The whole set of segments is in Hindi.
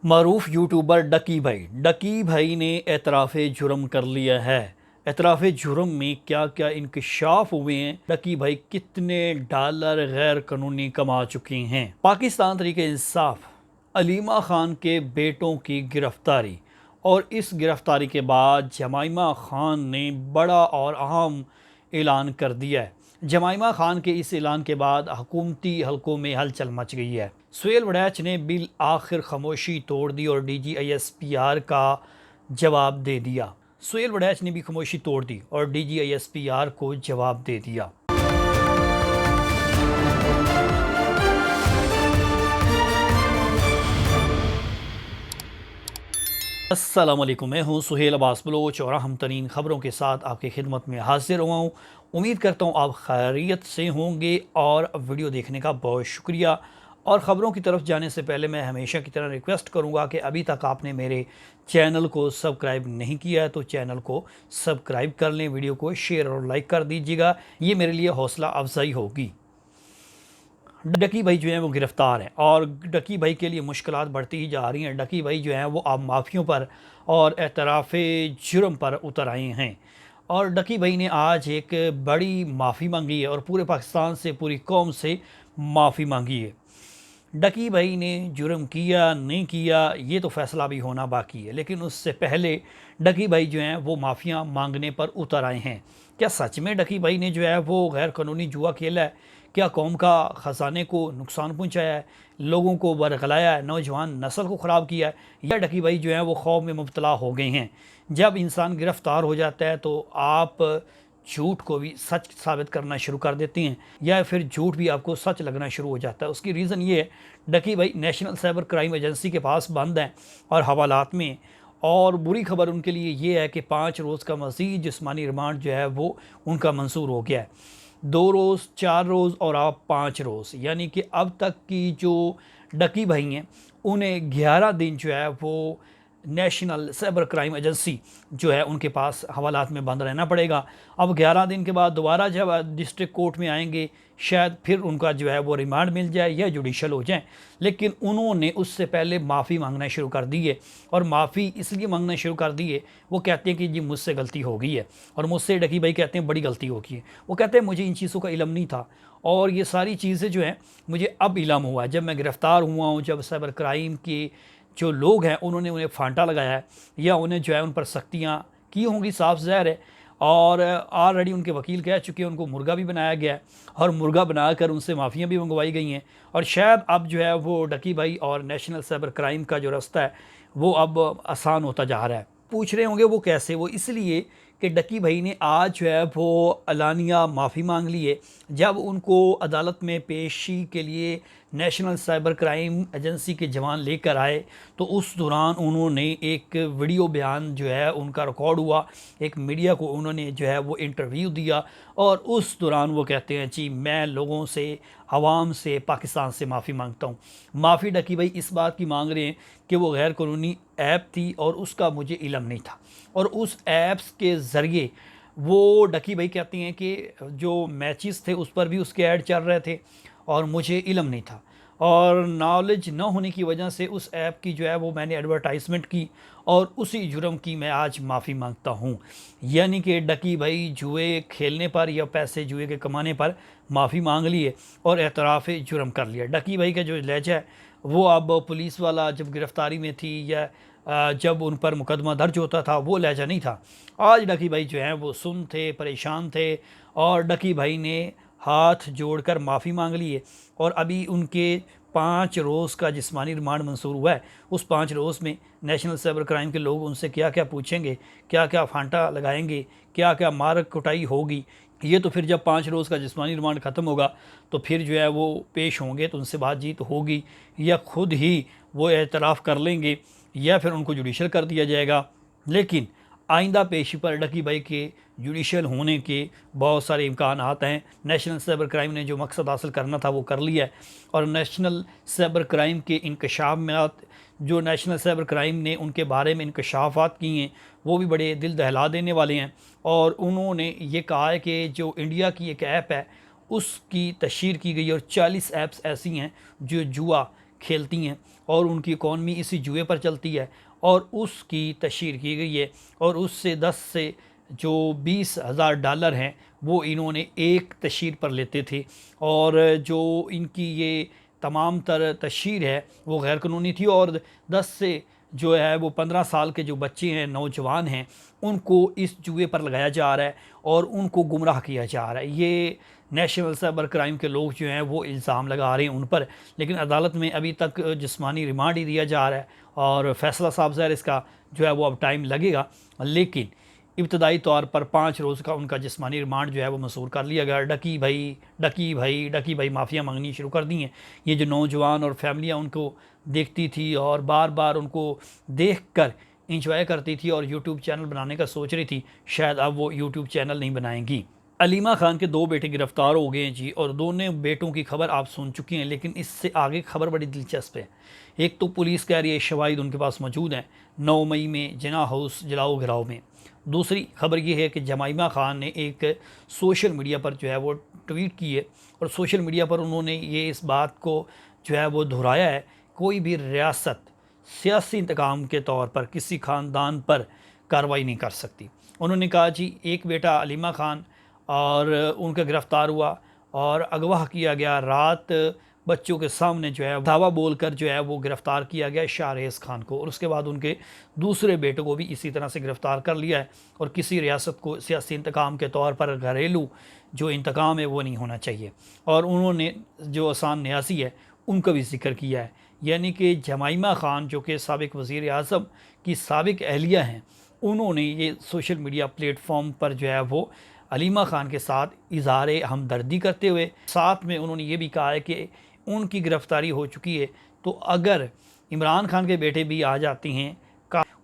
मरूफ यूट्यूबर डकी भाई ने एतराफ़ जुर्म कर लिया है। एतराफ़ जुर्म में क्या क्या इंकशाफ हुए हैं, डकी भाई कितने डॉलर गैर कानूनी कमा चुके हैं। पाकिस्तान तरीके इंसाफ अलीमा खान के बेटों की गिरफ्तारी, और इस गिरफ्तारी के बाद जमाइमा खान ने बड़ा और अहम ऐलान कर दिया है। जमाइमा खान के इस ऐलान के बाद हुकूमती हलकों में हलचल मच गई है। सुहेल वड़ैच ने बिल आखिर खामोशी तोड़ दी और DGISPR का जवाब दे दिया। सुहेल वड़ैच ने भी खामोशी तोड़ दी और DGISPR को जवाब दे दिया। अस्सलामुअलैकुम, मैं हूँ सुहेल अब्बास बलोच और अहम तरीन ख़बरों के साथ आपकी खिदमत में हाजिर हुआ हूँ। उम्मीद करता हूँ आप खैरियत से होंगे और वीडियो देखने का बहुत शुक्रिया। और ख़बरों की तरफ जाने से पहले मैं हमेशा की तरह रिक्वेस्ट करूँगा कि अभी तक आपने मेरे चैनल को सब्सक्राइब नहीं किया है तो चैनल को सब्सक्राइब कर लें, वीडियो को शेयर और लाइक कर दीजिएगा, ये मेरे लिए हौसला अफजाई होगी। डकी भाई जो हैं वो गिरफ़्तार हैं और डकी भाई के लिए मुश्किलात बढ़ती ही जा रही हैं। डकी भाई जो हैं वो अब माफ़ियों पर और एतराफ़ जुर्म पर उतर आए हैं। और डकी भाई ने आज एक बड़ी माफ़ी मांगी है और पूरे पाकिस्तान से, पूरी कौम से माफ़ी मांगी है। डकी भाई ने जुर्म किया नहीं किया ये तो फ़ैसला भी होना बाकी है, लेकिन उससे पहले डकी भाई जो हैं वो माफ़िया मांगने पर उतर आए हैं। क्या सच में डकी भाई ने जो है वो गैर कानूनी जुआ खेला है? क्या कौम का ख़जाने को नुकसान पहुंचाया है, लोगों को बरगलाया है, नौजवान नस्ल को ख़राब किया है? या डकी भाई जो हैं वो खौफ में मुब्तला हो गए हैं? जब इंसान गिरफ़्तार हो जाता है तो आप झूठ को भी सच साबित करना शुरू कर देते हैं, या फिर झूठ भी आपको सच लगना शुरू हो जाता है। उसकी रीज़न ये है, डकी भाई नेशनल साइबर क्राइम एजेंसी के पास बंद हैं और हवालात में। और बुरी खबर उनके लिए ये है कि 5 रोज़ का मज़ीद जिस्मानी रिमांड जो है वो उनका मंसूर हो गया है। 2 रोज़, 4 रोज़ और अब 5 रोज़, यानी कि अब तक की जो डकी भाई हैं उन्हें 11 दिन जो है वो नेशनल साइबर क्राइम एजेंसी जो है उनके पास हवालात में बंद रहना पड़ेगा। अब 11 दिन के बाद दोबारा जब डिस्ट्रिक्ट कोर्ट में आएंगे शायद फिर उनका जो है वो रिमांड मिल जाए या जुडिशल हो जाए, लेकिन उन्होंने उससे पहले माफ़ी मांगना शुरू कर दी है। और माफ़ी इसलिए मांगना शुरू कर दी है, वो कहते हैं कि जी मुझसे गलती हो गई है, और मुझसे डकी भाई कहते हैं बड़ी गलती हो गई है। वो कहते हैं मुझे इन चीज़ों का इल्म नहीं था और ये सारी चीज़ें जो हैं मुझे अब इल्म हुआ है, जब मैं गिरफ़्तार हुआ हूँ, जब साइबर क्राइम के जो लोग हैं उन्होंने उन्हें फांटा लगाया है या उन्हें जो है उन पर सख्तियाँ की होंगी, साफ ज़ाहिर है। और ऑलरेडी उनके वकील कह चुके हैं, उनको मुर्गा भी बनाया गया है और मुर्गा बनाकर उनसे माफ़ियाँ भी मंगवाई गई हैं। और शायद अब जो है वो डकी भाई और नेशनल साइबर क्राइम का जो रास्ता है वो अब आसान होता जा रहा है। पूछ रहे होंगे वो कैसे? वो इसलिए कि डकी भाई ने आज जो है वो अलानिया माफ़ी मांग ली है। जब उनको अदालत में पेशी के लिए नेशनल साइबर क्राइम एजेंसी के जवान लेकर आए तो उस दौरान उन्होंने एक वीडियो बयान जो है उनका रिकॉर्ड हुआ, एक मीडिया को उन्होंने जो है वो इंटरव्यू दिया और उस दौरान वो कहते हैं जी मैं लोगों से, आवाम से, पाकिस्तान से माफ़ी मांगता हूँ। माफ़ी डकी भाई इस बात की मांग रहे हैं कि वो गैर कानूनी ऐप थी और उसका मुझे इल्म नहीं था, और उस ऐप्स के ज़रिए वो डकी भाई कहती हैं कि जो मैचेस थे उस पर भी उसके ऐड चल रहे थे और मुझे इल्म नहीं था, और नॉलेज न होने की वजह से उस ऐप की जो है वो मैंने एडवर्टाइजमेंट की और उसी जुर्म की मैं आज माफ़ी मांगता हूँ। यानी कि डकी भाई जुए खेलने पर या पैसे जुए के कमाने पर माफ़ी मांग लिए और एतराफ़ जुर्म कर लिया। डकी भाई का जो लहजा है वो अब पुलिस वाला जब गिरफ़्तारी में थी या जब उन पर मुकदमा दर्ज होता था वो लहजा नहीं था। आज डकी भाई जो हैं वो सुन थे, परेशान थे, और डकी भाई ने हाथ जोड़कर माफ़ी मांग ली है। और अभी उनके 5 रोज़ का जिस्मानी रिमांड मंसूर हुआ है। उस 5 रोज़ में नेशनल साइबर क्राइम के लोग उनसे क्या क्या पूछेंगे, क्या क्या फांटा लगाएंगे, क्या क्या मार कुटाई होगी, ये तो फिर जब 5 रोज़ का जिस्मानी रिमांड ख़त्म होगा तो फिर जो है वो पेश होंगे तो उनसे बातचीत होगी, या खुद ही वो एतराफ़ कर लेंगे या फिर उनको जुडिशल कर दिया जाएगा। लेकिन आइंदा पेशी पर डकी भाई के जुडिशल होने के बहुत सारे इम्कान आते हैं। नेशनल साइबर क्राइम ने जो मकसद हासिल करना था वो कर लिया है, और नेशनल साइबर क्राइम के इंकशाफात, जो नेशनल साइबर क्राइम ने उनके बारे में इंकशाफात किए हैं वो भी बड़े दिल दहला देने वाले हैं। और उन्होंने ये कहा है कि जो इंडिया की एक ऐप है उसकी तशहीर की गई और 40 ऐप्स ऐसी हैं जो जुआ खेलती हैं और उनकी इकॉनमी इसी जुए पर चलती है, और उसकी तशहीर की गई है। और उससे 10 से जो $20,000 हैं वो इन्होंने एक तशहीर पर लेते थे। और जो इनकी ये तमाम तर तशहीर है वो गैर कानूनी थी। और 10 से जो है वो 15 साल के जो बच्चे हैं, नौजवान हैं, उनको इस जुए पर लगाया जा रहा है और उनको गुमराह किया जा रहा है। ये नेशनल साइबर क्राइम के लोग जो हैं वो इल्ज़ाम लगा रहे हैं उन पर, लेकिन अदालत में अभी तक जिस्मानी रिमांड ही दिया जा रहा है और फैसला साहब ज़ाहिर इसका जो है वो अब टाइम लगेगा। लेकिन इब्तदाई तौर पर 5 रोज़ का उनका जिस्मानी रिमांड जो है वो मंजूर कर लिया गया। डकी भाई डकी भाई डकी भाई माफ़िया मांगनी शुरू कर दी हैं। ये जो नौजवान और फैमिलियाँ उनको देखती थी और बार बार उनको देख कर इंजॉय करती थी और यूट्यूब चैनल बनाने का सोच रही थी, शायद अब वो यूट्यूब चैनल नहीं बनाएंगी। अलीमा खान के 2 बेटे गिरफ़्तार हो गए हैं जी, और दोनों बेटों की खबर आप सुन चुकी हैं। लेकिन इससे आगे खबर बड़ी दिलचस्प है। एक तो पुलिस कह रही है शवाहिद उनके पास मौजूद हैं 9 मई में जिना हाउस जलाओ घिराव में। दूसरी खबर ये है कि जमाइमा खान ने एक सोशल मीडिया पर जो है वो ट्वीट की है, और सोशल मीडिया पर उन्होंने ये इस बात को जो है वो दोहराया है, कोई भी रियासत सियासी इंतकाम के तौर पर किसी ख़ानदान पर कार्रवाई नहीं कर सकती। उन्होंने कहा जी एक बेटा अलीमा खान और उनका गिरफ़्तार हुआ और अगवा किया गया, रात बच्चों के सामने जो है धावा बोलकर जो है वो गिरफ़्तार किया गया शाहरेज़ खान को, और उसके बाद उनके दूसरे बेटे को भी इसी तरह से गिरफ़्तार कर लिया है। और किसी रियासत को सियासी इंतकाम के तौर पर घरेलू जो इंतकाम है वो नहीं होना चाहिए। और उन्होंने जो आसान न्यासी है उनका भी जिक्र किया है, यानी कि जमाइमा खान जो कि साबिक़ वज़ीर आज़म की साबिक़ अहलिया हैं, उन्होंने ये सोशल मीडिया प्लेटफॉर्म पर जो है वो अलीमा खान के साथ इज़हार हमदर्दी करते हुए साथ में उन्होंने ये भी कहा है कि उनकी गिरफ़्तारी हो चुकी है, तो अगर इमरान खान के बेटे भी आ जाती हैं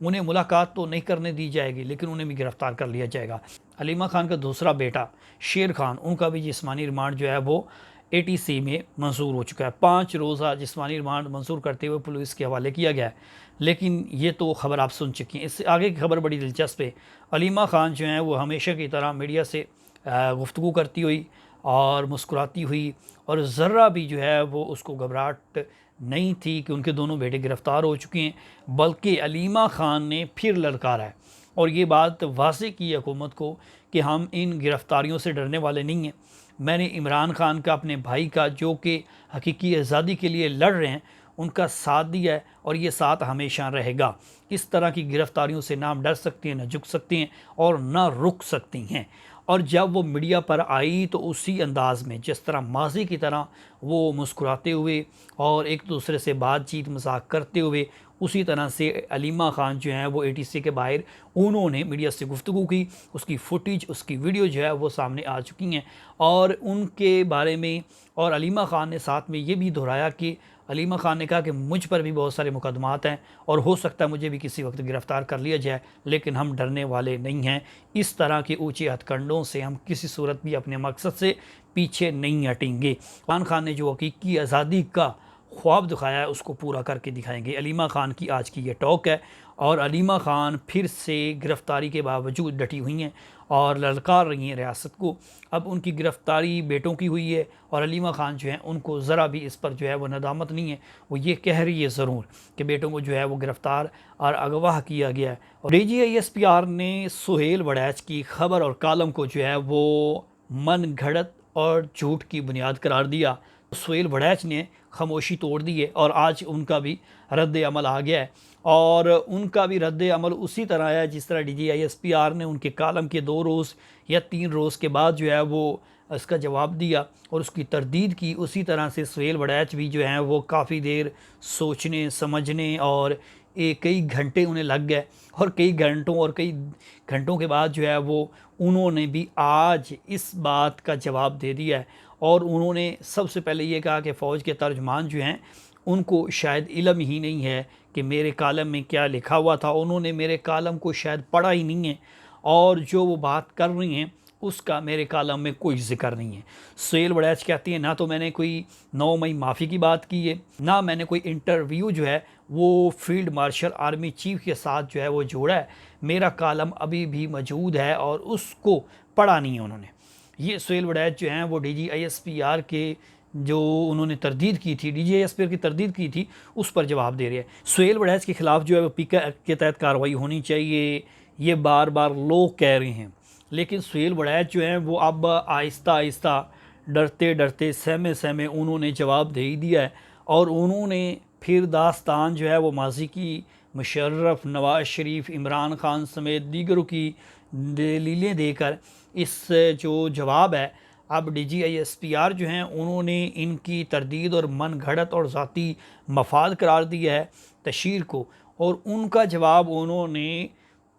उन्हें मुलाकात तो नहीं करने दी जाएगी, लेकिन उन्हें भी गिरफ़्तार कर लिया जाएगा। अलीमा खान का दूसरा बेटा शेर खान, उनका भी जिस्मानी रिमांड जो है वो ATC में मंजूर हो चुका है। 5 रोज़ा जिस्मानी रिमांड मंजूर करते हुए पुलिस के हवाले किया गया है। लेकिन ये तो ख़बर आप सुन चुकी हैं। इससे आगे की खबर बड़ी दिलचस्प है। अलीमा खान जो हैं वो हमेशा की तरह मीडिया से गुफ्तगू करती हुई और मुस्कुराती हुई, और ज़र्रा भी जो है वो उसको घबराहट नहीं थी कि उनके दोनों बेटे गिरफ़्तार हो चुके हैं, बल्कि अलीमा खान ने फिर ललकारा है और ये बात वाज़ेह की हुकूमत को कि हम इन गिरफ़्तारियों से डरने वाले नहीं हैं। मैंने इमरान खान का, अपने भाई का, जो कि हकीकी आज़ादी के लिए लड़ रहे हैं, उनका साथ दिया है और ये साथ हमेशा रहेगा। इस तरह की गिरफ़्तारियों से ना हम डर सकते हैं, ना झुक सकते हैं और ना रुक सकती हैं। और जब वो मीडिया पर आई तो उसी अंदाज़ में जिस तरह माजी की तरह वो मुस्कुराते हुए और एक दूसरे से बातचीत मजाक करते हुए, उसी तरह से अलीमा खान जो हैं वो ATC के बाहर उन्होंने मीडिया से गुफ्तगू की। उसकी फुटेज, उसकी वीडियो जो है वो सामने आ चुकी हैं और उनके बारे में, और अलीमा खान ने साथ में ये भी दोहराया कि अलीमा खान ने कहा कि मुझ पर भी बहुत सारे मुकदमात हैं और हो सकता है मुझे भी किसी वक्त गिरफ़्तार कर लिया जाए, लेकिन हम डरने वाले नहीं हैं। इस तरह के ऊँचे हथकंडों से हम किसी सूरत भी अपने मकसद से पीछे नहीं हटेंगे। इमरान खान ने जो हकीकी आज़ादी का ख्वाब दिखाया है उसको पूरा करके दिखाएंगे। अलीमा खान की आज की ये टॉक है और अलीमा खान फिर से गिरफ़्तारी के बावजूद डटी हुई हैं और ललकार रही हैं रियासत को। अब उनकी गिरफ़्तारी बेटों की हुई है और अलीमा खान जो हैं उनको ज़रा भी इस पर जो है वो नदामत नहीं है। वो ये कह रही है ज़रूर कि बेटों को जो है वो गिरफ़्तार और अगवा किया गया है। और DGISPR ने सुहेल वड़ैच की खबर और कालम को जो है वो मन घड़त और झूठ की बुनियाद करार दिया। सुहेल वड़ैच ने खामोशी तोड़ दी है और आज उनका भी रद्द अमल आ गया है, और उनका भी रद्द अमल उसी तरह है जिस तरह DGISPR ने उनके कालम के 2 रोज़ या 3 रोज़ के बाद जो है वो इसका जवाब दिया और उसकी तरदीद की। उसी तरह से सुहेल वड़ैच भी जो हैं वो काफ़ी देर सोचने समझने और कई घंटे उन्हें लग गए, और कई घंटों के बाद जो है वो उन्होंने भी आज इस बात का जवाब दे दिया है। और उन्होंने सबसे पहले ये कहा कि फ़ौज के तर्जमान जो हैं उनको शायद इल्म ही नहीं है कि मेरे कालम में क्या लिखा हुआ था। उन्होंने मेरे कालम को शायद पढ़ा ही नहीं है, और जो वो बात कर रही हैं उसका मेरे कालम में कोई ज़िक्र नहीं है। सुहेल वड़ैच कहती हैं ना तो मैंने कोई 9 मई माफ़ी की बात की है, ना मैंने कोई इंटरव्यू जो है वो फील्ड मार्शल आर्मी चीफ के साथ जो है वो जोड़ा है। मेरा कालम अभी भी मौजूद है और उसको पढ़ा नहीं है उन्होंने। ये सुहेल वड़ैच जो हैं वो DGISPR के जो उन्होंने तरदीद की थी, DGIS पर की तरदीद की थी, उस पर जवाब दे रहे हैं। सुहेल वड़ैच के ख़िलाफ़ जो है वो पीका एक्ट के तहत कार्रवाई होनी चाहिए, ये बार बार लोग कह रहे हैं। लेकिन सुहेल वड़ैच जो हैं वो अब आहिस्ता आहिस्ता, डरते डरते, सहमे सहमे उन्होंने जवाब दे ही दिया है। और उन्होंने फिर दास्तान जो है वो माजी की मुशर्रफ, नवाज़ शरीफ, इमरान खान समेत दीगरों की दलीलें देकर इस जो जवाब है, अब DGISPR जो हैं उन्होंने इनकी तरदीद और मन घड़त और ज़ाती मफाद करार दिया है तशहीर को। और उनका जवाब उन्होंने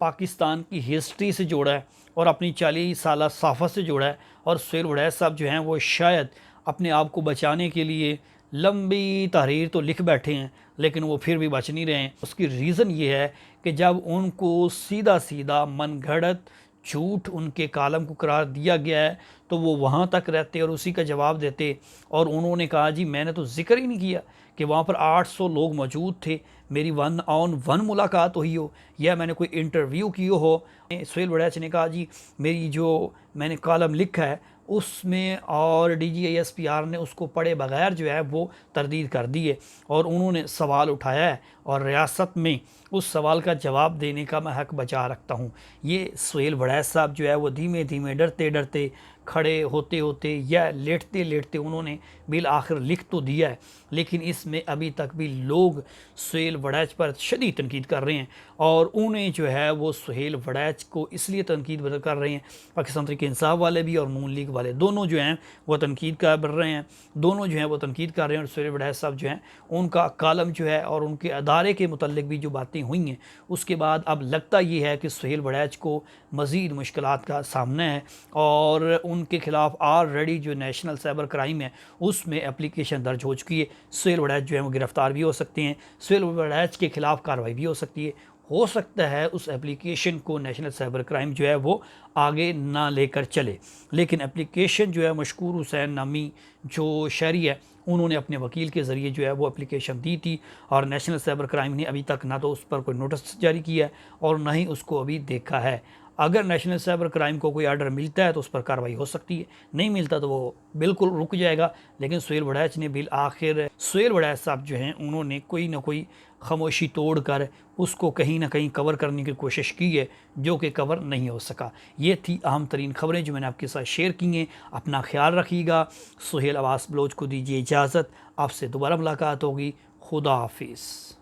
पाकिस्तान की हिस्ट्री से जोड़ा है और अपनी 40 साल सफ़र से जोड़ा है। और सुहेल वड़ैच साहब जो हैं वो शायद अपने आप को बचाने के लिए लंबी तहरीर तो लिख बैठे हैं, लेकिन वो फिर भी बच नहीं रहे हैं। उसकी रीज़न ये है कि जब उनको सीधा सीधा मन घड़त झूठ उनके कालम को करार दिया गया है तो वो वहाँ तक रहते और उसी का जवाब देते। और उन्होंने कहा जी मैंने तो जिक्र ही नहीं किया कि वहाँ पर 800 लोग मौजूद थे, मेरी 1-on-1 मुलाकात हुई हो या मैंने कोई इंटरव्यू किया हो। सुहेल वड़ैच ने कहा जी मेरी जो मैंने कालम लिखा है उसमें, और DGISPR ने उसको पढ़े बगैर जो है वो तरदीद कर दी है। और उन्होंने सवाल उठाया है और रियासत में उस सवाल का जवाब देने का मैं हक बचा रखता हूँ। ये सुहेल वड़ैच साहब जो है वो धीमे धीमे, डरते डरते, खड़े होते होते या लेटते लेटते उन्होंने बिल आखिर लिख तो दिया है। लेकिन इसमें अभी तक भी लोग सुहेल वड़ैच पर शदीद तनकीद कर रहे हैं। और उन्हें जो है वो सुहेल वड़ैच को इसलिए तनकीद कर रहे हैं, पाकिस्तान तहरीक इंसाफ वाले भी और नून लीग वाले दोनों जो हैं वो तनकीद कर रहे हैं, दोनों जो हैं वो तनकीद कर रहे हैं। और सुहेल वड़ैच साहब जो हैं उनका कालम जो है और उनके अदारे के मुतल्लिक भी जो बातें हुई हैं, उसके बाद अब लगता ये है कि सुहेल वड़ैच को मज़ीद मुश्किलात का सामना है। और उनके ख़िलाफ़ ऑलरेडी जो नेशनल साइबर क्राइम है उसमें एप्लीकेशन दर्ज हो चुकी है। सुहेल वड़ैच जो है वो गिरफ़्तार भी हो सकते हैं, सुहेल वड़ैच के ख़िलाफ़ कार्रवाई भी हो सकती है। हो सकता है उस एप्लीकेशन को नेशनल साइबर क्राइम जो है वो आगे ना लेकर चले। लेकिन एप्लीकेशन जो है मशकूर हुसैन नामी जो शहरी है उन्होंने अपने वकील के ज़रिए जो है वो एप्लीकेशन दी थी। और नेशनल साइबर क्राइम ने अभी तक ना तो उस पर कोई नोटिस जारी किया है और ना ही उसको अभी देखा है। अगर नेशनल साइबर क्राइम को कोई आर्डर मिलता है तो उस पर कार्रवाई हो सकती है, नहीं मिलता तो वो बिल्कुल रुक जाएगा। लेकिन सुहेल वड़ैच ने बिल आखिर, सुहेल वड़ैच साहब जो हैं उन्होंने कोई ना कोई खामोशी तोड़ कर उसको कहीं ना कहीं कवर करने की कोशिश की है, जो कि कवर नहीं हो सका। ये थी अहम तरीन खबरें जो मैंने आपके साथ शेयर की हैं। अपना ख्याल रखिएगा। सुहेल अब्बास बलोच को दीजिए इजाज़त, आपसे दोबारा मुलाकात होगी। खुदा हाफिज़।